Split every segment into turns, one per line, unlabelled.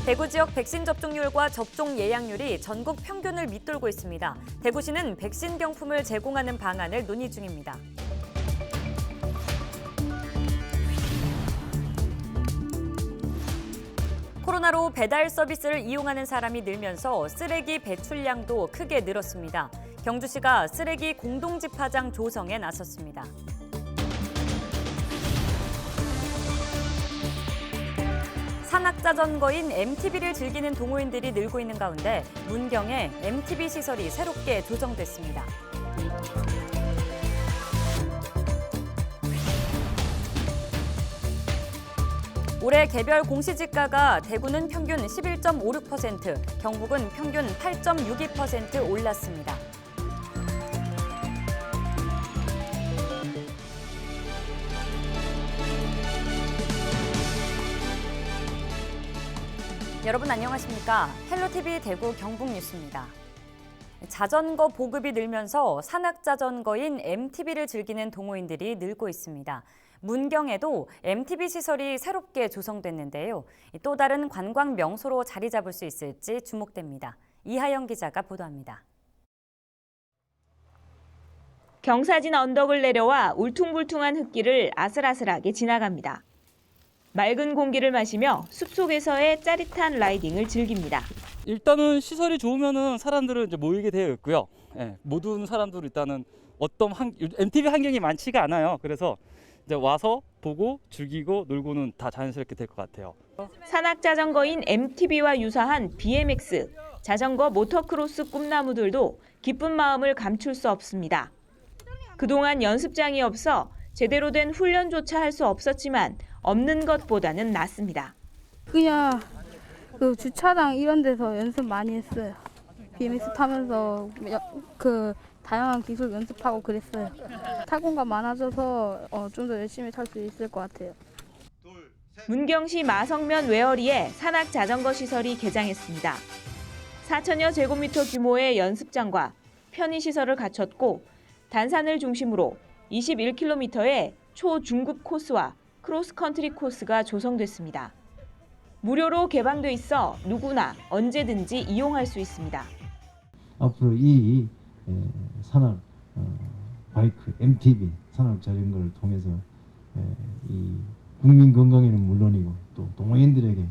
대구 지역 백신 접종률과 접종 예약률이 전국 평균을 밑돌고 있습니다. 대구시는 백신 경품을 제공하는 방안을 논의 중입니다. 코로나로 배달 서비스를 이용하는 사람이 늘면서 쓰레기 배출량도 크게 늘었습니다. 경주시가 쓰레기 공동집화장 조성에 나섰습니다. 산악자전거인 MTB를 즐기는 동호인들이 늘고 있는 가운데 문경에 MTB 시설이 새롭게 조성됐습니다. 올해 개별 공시지가가 대구는 평균 11.56%, 경북은 평균 8.62% 올랐습니다. 여러분 안녕하십니까? 헬로티비 대구 경북뉴스입니다. 자전거 보급이 늘면서 산악자전거인 MTB를 즐기는 동호인들이 늘고 있습니다. 문경에도 MTB 시설이 새롭게 조성됐는데요. 또 다른 관광 명소로 자리 잡을 수 있을지 주목됩니다. 이하영 기자가 보도합니다.
경사진 언덕을 내려와 울퉁불퉁한 흙길을 아슬아슬하게 지나갑니다. 맑은 공기를 마시며 숲속에서의 짜릿한 라이딩을 즐깁니다.
일단은 시설이 좋으면은 사람들은 이제 모이게 되어 있고요. 모든 사람들은 일단은 MTB 환경이 많지가 않아요. 그래서 이제 와서 보고 즐기고 놀고는 다 자연스럽게 될 것 같아요.
산악자전거인 MTB와 유사한 BMX, 자전거 모터크로스 꿈나무들도 기쁜 마음을 감출 수 없습니다. 그동안 연습장이 없어 제대로 된 훈련조차 할 수 없었지만 없는 것보다는 낫습니다.
그냥 그 주차장 이런 데서 연습 많이 했어요. BMX 타면서 다양한 기술 연습하고 그랬어요. 탈공감 많아져서 좀 더 열심히 탈 수 있을 것 같아요.
문경시 마성면 외어리에 산악 자전거 시설이 개장했습니다. 4천여 제곱미터 규모의 연습장과 편의시설을 갖췄고 단산을 중심으로 21km의 초, 중급 코스와 크로스컨트리 코스가 조성됐습니다. 무료로 개방돼 있어 누구나 언제든지 이용할 수 있습니다.
앞으로 이 산악 바이크, MTB, 산악 자전거를 통해서 이 국민 건강에는 물론이고 또 동호인들에게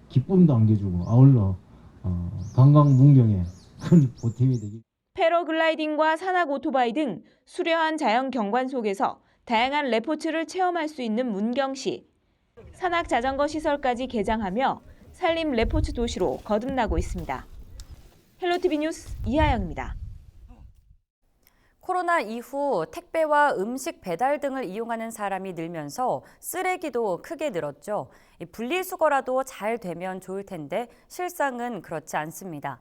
기쁨도 안겨주고 아울러 관광 문경에 큰 보탬이 되기.
패러글라이딩과 산악 오토바이 등 수려한 자연 경관 속에서 다양한 레포츠를 체험할 수 있는 문경시. 산악 자전거 시설까지 개장하며 산림 레포츠 도시로 거듭나고 있습니다. 헬로티비 뉴스 이하영입니다.
코로나 이후 택배와 음식 배달 등을 이용하는 사람이 늘면서 쓰레기도 크게 늘었죠. 분리수거라도 잘 되면 좋을 텐데 실상은 그렇지 않습니다.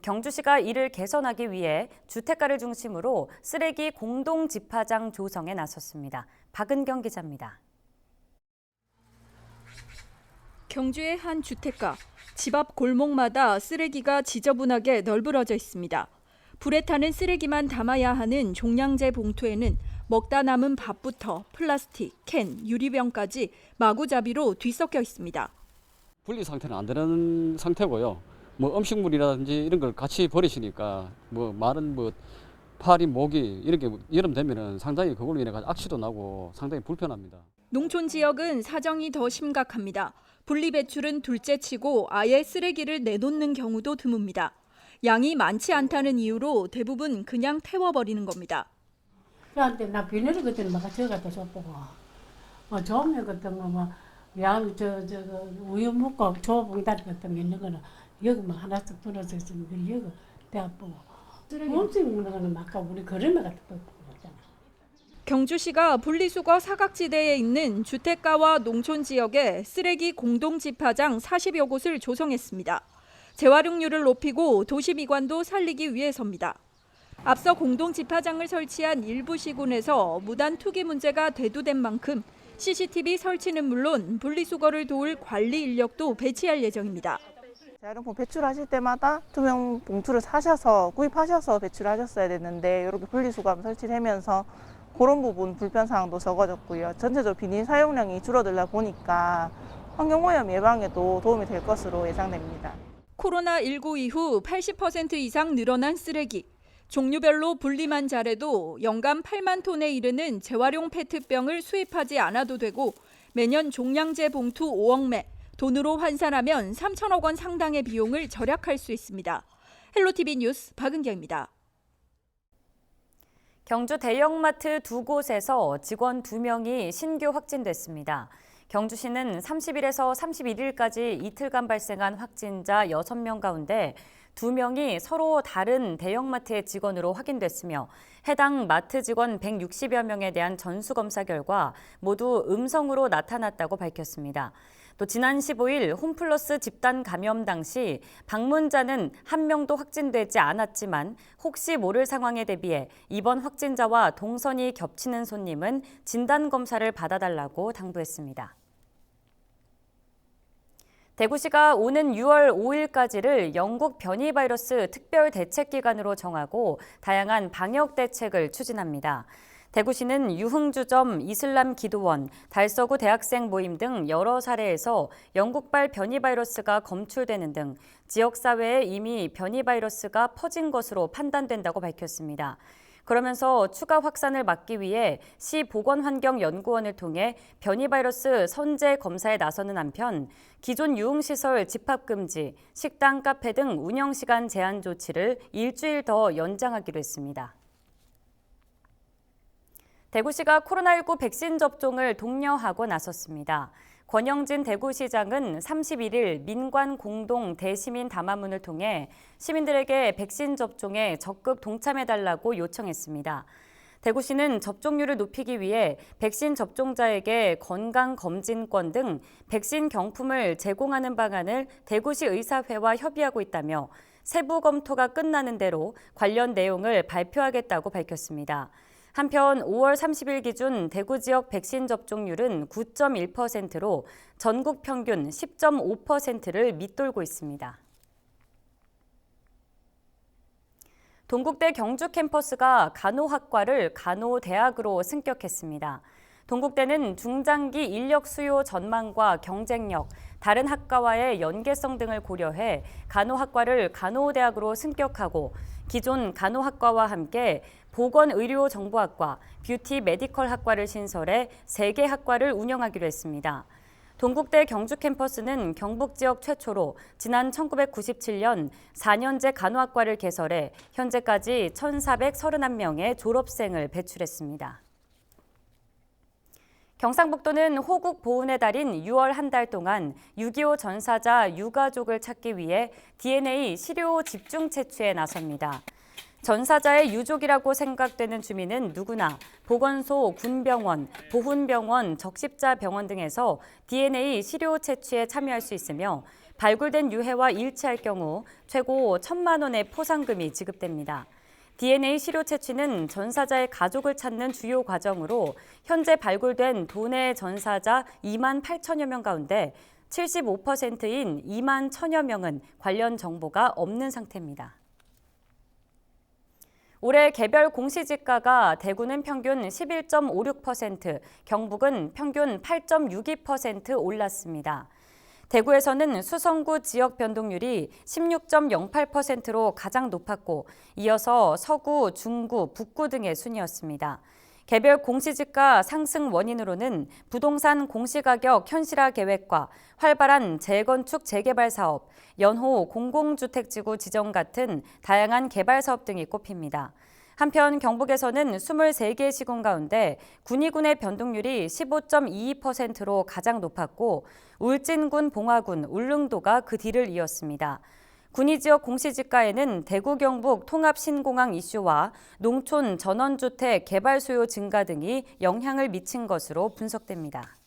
경주시가 이를 개선하기 위해 주택가를 중심으로 쓰레기 공동 집화장 조성에 나섰습니다. 박은경 기자입니다.
경주의 한 주택가, 집 앞 골목마다 쓰레기가 지저분하게 널브러져 있습니다. 불에 타는 쓰레기만 담아야 하는 종량제 봉투에는 먹다 남은 밥부터 플라스틱, 캔, 유리병까지 마구잡이로 뒤섞여 있습니다.
분리 상태는 안 되는 상태고요. 음식물이라든지 이런 걸 같이 버리시니까 마른 파리, 모기 이런 게 여름 되면은 상당히 그걸로 인해 악취도 나고 상당히 불편합니다.
농촌 지역은 사정이 더 심각합니다. 분리배출은 둘째치고 아예 쓰레기를 내놓는 경우도 드뭅니다. 양이 많지 않다는 이유로 대부분 그냥 태워버리는 겁니다.
그런데 나 비닐을 그때는 막 저기 갖다 줬보고 조명 같은 거양 우유 먹고 조봉다리 같은 게 있는 거는 여기 하나씩 들어서 있으면 여기 대아보고 음식 먹는 거는 막 우리 거름에 갖다 뒀잖아.
경주시가 분리수거 사각지대에 있는 주택가와 농촌 지역에 쓰레기 공동집화장 40여 곳을 조성했습니다. 재활용률을 높이고 도시 미관도 살리기 위해서입니다. 앞서 공동집화장을 설치한 일부 시군에서 무단 투기 문제가 대두된 만큼 CCTV 설치는 물론 분리수거를 도울 관리 인력도 배치할 예정입니다.
재활용품 배출하실 때마다 투명 봉투를 구입하셔서 배출하셨어야 됐는데 이렇게 분리수거함 설치하면서 그런 부분 불편사항도 적어졌고요. 전체적으로 비닐 사용량이 줄어들다 보니까 환경오염 예방에도 도움이 될 것으로 예상됩니다.
코로나19 이후 80% 이상 늘어난 쓰레기. 종류별로 분리만 잘해도 연간 8만 톤에 이르는 재활용 페트병을 수입하지 않아도 되고 매년 종량제 봉투 5억 매, 돈으로 환산하면 3천억 원 상당의 비용을 절약할 수 있습니다. 헬로티비 뉴스 박은경입니다.
경주 대형마트 2곳에서 직원 2명이 신규 확진됐습니다. 경주시는 30일에서 31일까지 이틀간 발생한 확진자 6명 가운데 2명이 서로 다른 대형마트의 직원으로 확인됐으며 해당 마트 직원 160여 명에 대한 전수검사 결과 모두 음성으로 나타났다고 밝혔습니다. 또 지난 15일 홈플러스 집단 감염 당시 방문자는 한 명도 확진되지 않았지만 혹시 모를 상황에 대비해 이번 확진자와 동선이 겹치는 손님은 진단검사를 받아달라고 당부했습니다. 대구시가 오는 6월 5일까지를 영국 변이 바이러스 특별 대책 기간으로 정하고 다양한 방역 대책을 추진합니다. 대구시는 유흥주점, 이슬람 기도원, 달서구 대학생 모임 등 여러 사례에서 영국발 변이 바이러스가 검출되는 등 지역사회에 이미 변이 바이러스가 퍼진 것으로 판단된다고 밝혔습니다. 그러면서 추가 확산을 막기 위해 시 보건환경연구원을 통해 변이 바이러스 선제 검사에 나서는 한편 기존 유흥시설 집합금지, 식당, 카페 등 운영시간 제한 조치를 일주일 더 연장하기로 했습니다. 대구시가 코로나19 백신 접종을 독려하고 나섰습니다. 권영진 대구시장은 31일 민관 공동 대시민 담화문을 통해 시민들에게 백신 접종에 적극 동참해달라고 요청했습니다. 대구시는 접종률을 높이기 위해 백신 접종자에게 건강검진권 등 백신 경품을 제공하는 방안을 대구시 의사회와 협의하고 있다며 세부 검토가 끝나는 대로 관련 내용을 발표하겠다고 밝혔습니다. 한편 5월 30일 기준 대구 지역 백신 접종률은 9.1%로 전국 평균 10.5%를 밑돌고 있습니다. 동국대 경주 캠퍼스가 간호학과를 간호대학으로 승격했습니다. 동국대는 중장기 인력 수요 전망과 경쟁력, 다른 학과와의 연계성 등을 고려해 간호학과를 간호대학으로 승격하고 기존 간호학과와 함께 보건의료정보학과, 뷰티 메디컬 학과를 신설해 3개 학과를 운영하기로 했습니다. 동국대 경주 캠퍼스는 경북 지역 최초로 지난 1997년 4년제 간호학과를 개설해 현재까지 1,431명의 졸업생을 배출했습니다. 경상북도는 호국 보훈의 달인 6월 한 달 동안 6.25 전사자 유가족을 찾기 위해 DNA 시료 집중 채취에 나섭니다. 전사자의 유족이라고 생각되는 주민은 누구나 보건소, 군병원, 보훈병원, 적십자병원 등에서 DNA 시료 채취에 참여할 수 있으며 발굴된 유해와 일치할 경우 최고 1,000만 원의 포상금이 지급됩니다. DNA 시료 채취는 전사자의 가족을 찾는 주요 과정으로 현재 발굴된 도내 전사자 2만 8천여 명 가운데 75%인 2만 1천여 명은 관련 정보가 없는 상태입니다. 올해 개별 공시지가가 대구는 평균 11.56%, 경북은 평균 8.62% 올랐습니다. 대구에서는 수성구 지역 변동률이 16.08%로 가장 높았고 이어서 서구, 중구, 북구 등의 순이었습니다. 개별 공시지가 상승 원인으로는 부동산 공시가격 현실화 계획과 활발한 재건축 재개발 사업, 연호 공공주택지구 지정 같은 다양한 개발 사업 등이 꼽힙니다. 한편 경북에서는 23개 시군 가운데 군위군의 변동률이 15.22%로 가장 높았고 울진군, 봉화군, 울릉도가 그 뒤를 이었습니다. 군위 지역 공시지가에는 대구 경북 통합 신공항 이슈와 농촌 전원주택 개발 수요 증가 등이 영향을 미친 것으로 분석됩니다.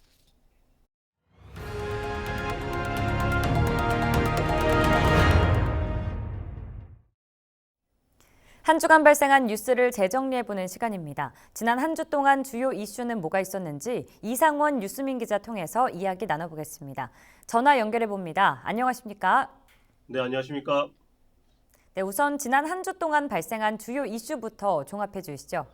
한 주간 발생한 뉴스를 재정리해보는 시간입니다. 지난 한 주 동안 주요 이슈는 뭐가 있었는지 이상원 뉴스민 기자 통해서 이야기 나눠보겠습니다. 전화 연결해봅니다. 안녕하십니까?
네, 안녕하십니까?
네, 우선 지난 한 주 동안 발생한 주요 이슈부터 종합해 주시죠.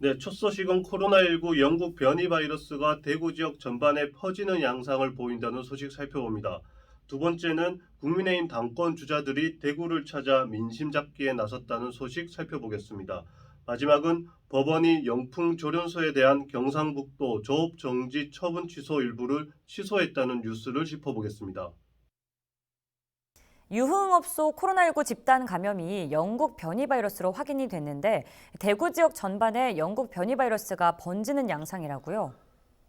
네, 첫 소식은 코로나19 영국 변이 바이러스가 대구 지역 전반에 퍼지는 양상을 보인다는 소식 살펴봅니다. 두 번째는 국민의힘 당권 주자들이 대구를 찾아 민심 잡기에 나섰다는 소식 살펴보겠습니다. 마지막은 법원이 영풍조련소에 대한 경상북도 조업 정지 처분 취소 일부를 취소했다는 뉴스를 짚어보겠습니다.
유흥업소 코로나19 집단 감염이 영국 변이 바이러스로 확인이 됐는데 대구 지역 전반에 영국 변이 바이러스가 번지는 양상이라고요.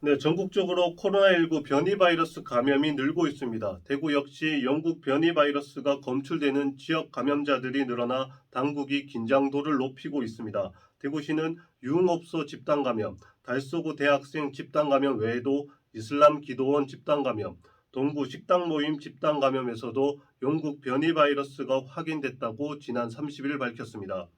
네, 전국적으로 코로나19 변이 바이러스 감염이 늘고 있습니다. 대구 역시 영국 변이 바이러스가 검출되는 지역 감염자들이 늘어나 당국이 긴장도를 높이고 있습니다. 대구시는 유흥업소 집단 감염, 달서구 대학생 집단 감염 외에도 이슬람 기도원 집단 감염, 동구 식당 모임 집단 감염에서도 영국 변이 바이러스가 확인됐다고 지난 30일 밝혔습니다.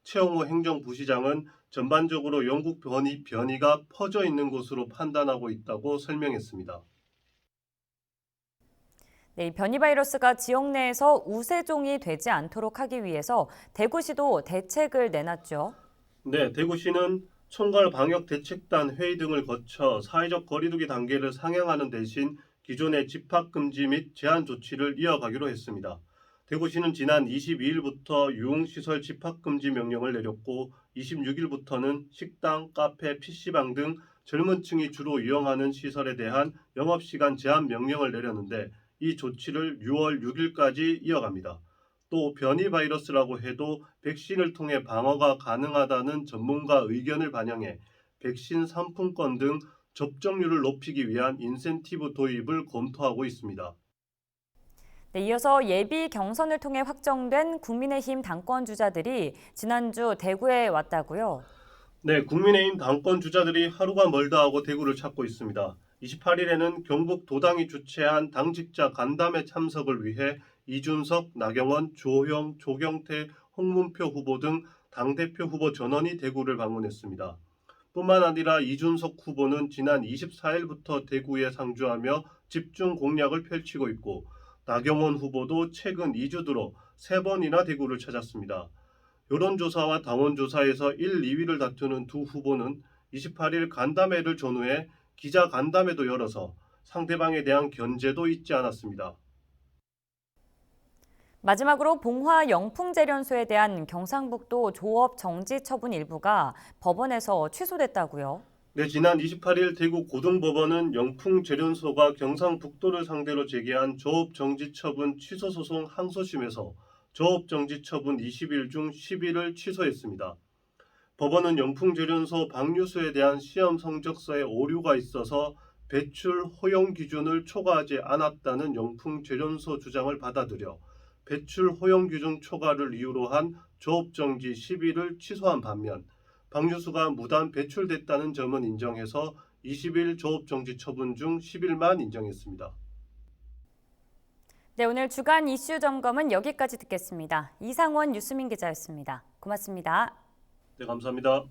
최홍호 행정부시장은 전반적으로 영국 변이가 퍼져 있는 것으로 판단하고 있다고 설명했습니다.
네, 변이 바이러스가 지역 내에서 우세종이 되지 않도록 하기 위해서 대구시도 대책을 내놨죠.
네, 대구시는 총괄방역대책단 회의 등을 거쳐 사회적 거리두기 단계를 상향하는 대신 기존의 집합금지 및 제한 조치를 이어가기로 했습니다. 대구시는 지난 22일부터 유흥시설 집합금지 명령을 내렸고 26일부터는 식당, 카페, PC방 등 젊은 층이 주로 이용하는 시설에 대한 영업시간 제한 명령을 내렸는데 이 조치를 6월 6일까지 이어갑니다. 또 변이 바이러스라고 해도 백신을 통해 방어가 가능하다는 전문가 의견을 반영해 백신 상품권 등 접종률을 높이기 위한 인센티브 도입을 검토하고 있습니다.
네, 이어서 예비 경선을 통해 확정된 국민의힘 당권 주자들이 지난주 대구에 왔다고요?
네, 국민의힘 당권 주자들이 하루가 멀다 하고 대구를 찾고 있습니다. 28일에는 경북 도당이 주최한 당직자 간담회 참석을 위해 이준석, 나경원, 조호영, 조경태, 홍문표 후보 등 당대표 후보 전원이 대구를 방문했습니다. 뿐만 아니라 이준석 후보는 지난 24일부터 대구에 상주하며 집중 공략을 펼치고 있고 나경원 후보도 최근 2주 들어 3번이나 대구를 찾았습니다. 여론조사와 당원조사에서 1, 2위를 다투는 두 후보는 28일 간담회를 전후해 기자 간담회도 열어서 상대방에 대한 견제도 잊지 않았습니다.
마지막으로 봉화 영풍재련소에 대한 경상북도 조업 정지 처분 일부가 법원에서 취소됐다고요?
네, 지난 28일 대구 고등법원은 영풍재련소가 경상북도를 상대로 제기한 조업정지 처분 취소 소송 항소심에서 조업정지 처분 20일 중 10일을 취소했습니다. 법원은 영풍재련소 방류수에 대한 시험 성적서에 오류가 있어서 배출 허용 기준을 초과하지 않았다는 영풍재련소 주장을 받아들여 배출 허용 기준 초과를 이유로 한 조업정지 10일을 취소한 반면 방류수가 무단 배출됐다는 점은 인정해서 20일 조업정지 처분 중 10일만 인정했습니다.
네, 오늘 주간 이슈 점검은 여기까지 듣겠습니다. 이상원 유수민 기자였습니다. 고맙습니다.
네, 감사합니다.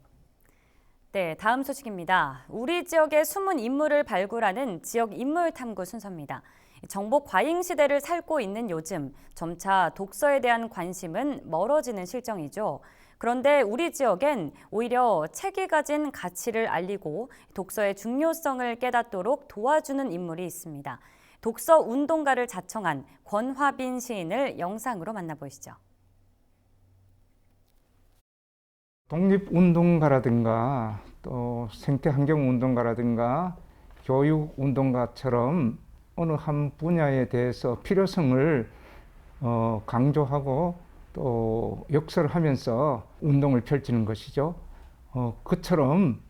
네, 다음 소식입니다. 우리 지역의 숨은 인물을 발굴하는 지역 인물 탐구 순서입니다. 정보 과잉 시대를 살고 있는 요즘 점차 독서에 대한 관심은 멀어지는 실정이죠. 그런데 우리 지역엔 오히려 책이 가진 가치를 알리고 독서의 중요성을 깨닫도록 도와주는 인물이 있습니다. 독서 운동가를 자청한 권화빈 시인을 영상으로 만나보시죠.
독립운동가라든가 또 생태환경운동가라든가 교육운동가처럼 어느 한 분야에 대해서 필요성을 강조하고 또 역설하면서 운동을 펼치는 것이죠. 그처럼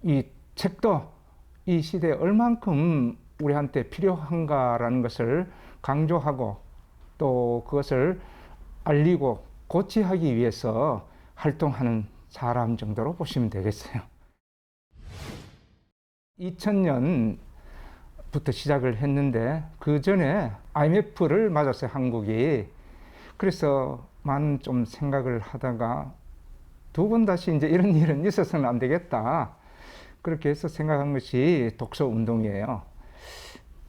이 책도 이 시대에 얼만큼 우리한테 필요한가라는 것을 강조하고 또 그것을 알리고 고취하기 위해서 활동하는 사람 정도로 보시면 되겠어요. 2000년부터 시작을 했는데 그 전에 IMF를 맞았어요, 한국이. 그래서 많은 좀 생각을 하다가 두 번 다시 이제 이런 일은 있어서는 안 되겠다. 그렇게 해서 생각한 것이 독서 운동이에요.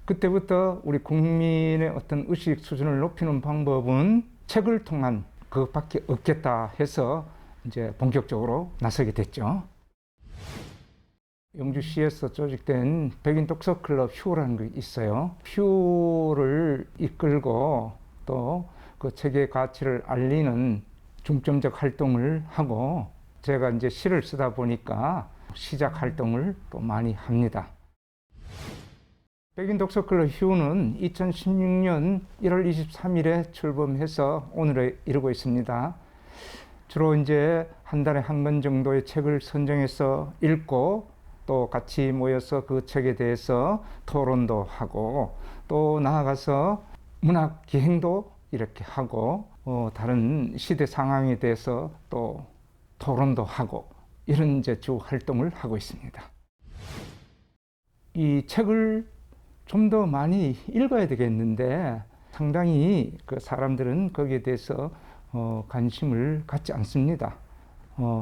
그때부터 우리 국민의 어떤 의식 수준을 높이는 방법은 책을 통한 그것밖에 없겠다 해서 이제 본격적으로 나서게 됐죠. 영주시에서 조직된 백인 독서클럽 휴라는 게 있어요. 휴를 이끌고 또 그 책의 가치를 알리는 중점적 활동을 하고, 제가 이제 시를 쓰다 보니까 시작 활동을 또 많이 합니다. 백인 독서클럽 휴는 2016년 1월 23일에 출범해서 오늘에 이르고 있습니다. 주로 이제 한 달에 한 권 정도의 책을 선정해서 읽고, 또 같이 모여서 그 책에 대해서 토론도 하고, 또 나아가서 문학 기행도 이렇게 하고, 다른 시대 상황에 대해서 또 토론도 하고, 이런 이제 주 활동을 하고 있습니다. 이 책을 좀 더 많이 읽어야 되겠는데, 상당히 그 사람들은 거기에 대해서 관심을 갖지 않습니다.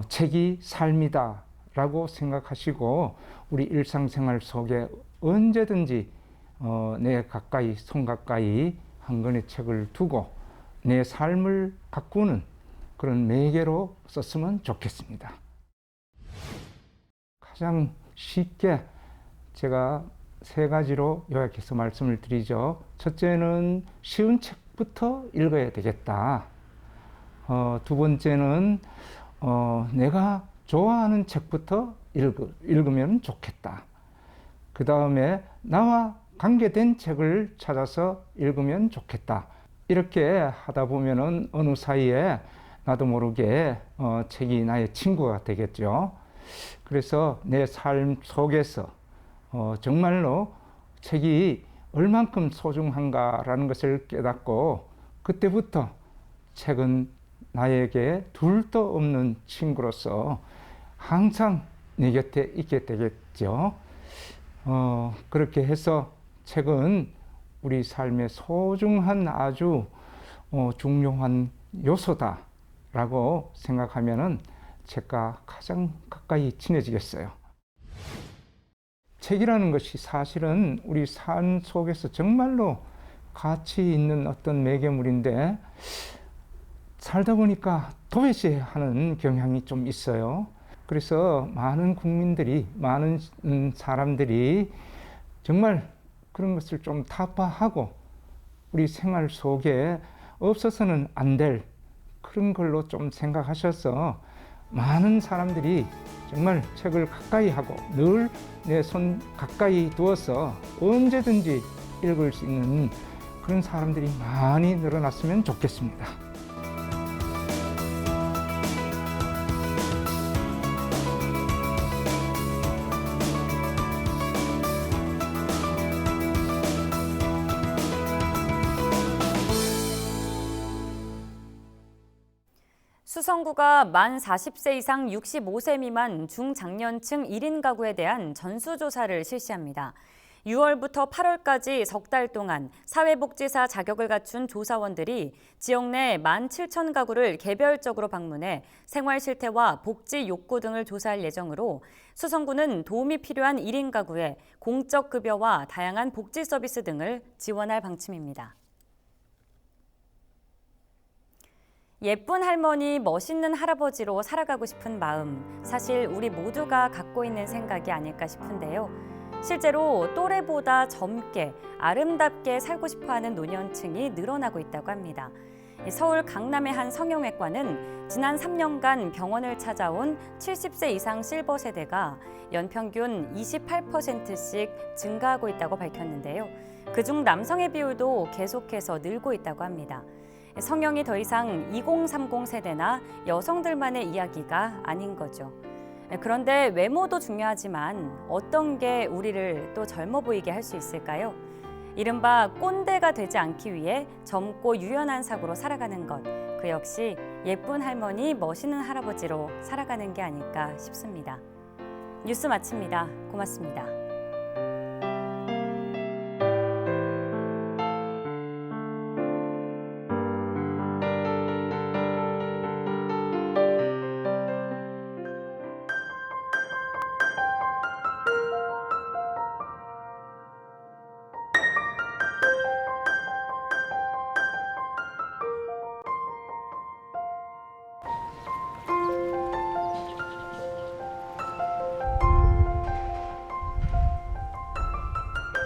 책이 삶이다 라고 생각하시고, 우리 일상생활 속에 언제든지 내 가까이, 손 가까이 한 권의 책을 두고 내 삶을 가꾸는 그런 매개로 썼으면 좋겠습니다. 가장 쉽게 제가 3가지로 요약해서 말씀을 드리죠. 첫째는 쉬운 책부터 읽어야 되겠다. 두 번째는 내가 좋아하는 책부터 읽으면 좋겠다. 그 다음에 나와 관계된 책을 찾아서 읽으면 좋겠다. 이렇게 하다 보면은 어느 사이에 나도 모르게 책이 나의 친구가 되겠죠. 그래서 내 삶 속에서 정말로 책이 얼만큼 소중한가라는 것을 깨닫고, 그때부터 책은 나에게 둘도 없는 친구로서 항상 내 곁에 있게 되겠죠. 그렇게 해서 책은 우리 삶의 소중한 아주 중요한 요소다라고 생각하면은 책과 가장 가까이 친해지겠어요. 책이라는 것이 사실은 우리 삶 속에서 정말로 가치 있는 어떤 매개물인데, 살다 보니까 도외시하는 경향이 좀 있어요. 그래서 많은 국민들이, 많은 사람들이 정말 그런 것을 좀 타파하고 우리 생활 속에 없어서는 안 될 그런 걸로 좀 생각하셔서, 많은 사람들이 정말 책을 가까이 하고 늘 내 손 가까이 두어서 언제든지 읽을 수 있는 그런 사람들이 많이 늘어났으면 좋겠습니다.
수성구가 만 40세 이상 65세 미만 중장년층 1인 가구에 대한 전수조사를 실시합니다. 6월부터 8월까지 석 달 동안 사회복지사 자격을 갖춘 조사원들이 지역 내 17,000가구를 개별적으로 방문해 생활 실태와 복지 욕구 등을 조사할 예정으로, 수성구는 도움이 필요한 1인 가구에 공적 급여와 다양한 복지 서비스 등을 지원할 방침입니다. 예쁜 할머니, 멋있는 할아버지로 살아가고 싶은 마음, 사실 우리 모두가 갖고 있는 생각이 아닐까 싶은데요. 실제로 또래보다 젊게, 아름답게 살고 싶어하는 노년층이 늘어나고 있다고 합니다. 서울 강남의 한 성형외과는 지난 3년간 병원을 찾아온 70세 이상 실버 세대가 연평균 28%씩 증가하고 있다고 밝혔는데요. 그중 남성의 비율도 계속해서 늘고 있다고 합니다. 성형이 더 이상 2030 세대나 여성들만의 이야기가 아닌 거죠. 그런데 외모도 중요하지만 어떤 게 우리를 또 젊어 보이게 할 수 있을까요? 이른바 꼰대가 되지 않기 위해 젊고 유연한 사고로 살아가는 것, 그 역시 예쁜 할머니, 멋있는 할아버지로 살아가는 게 아닐까 싶습니다. 뉴스 마칩니다. 고맙습니다.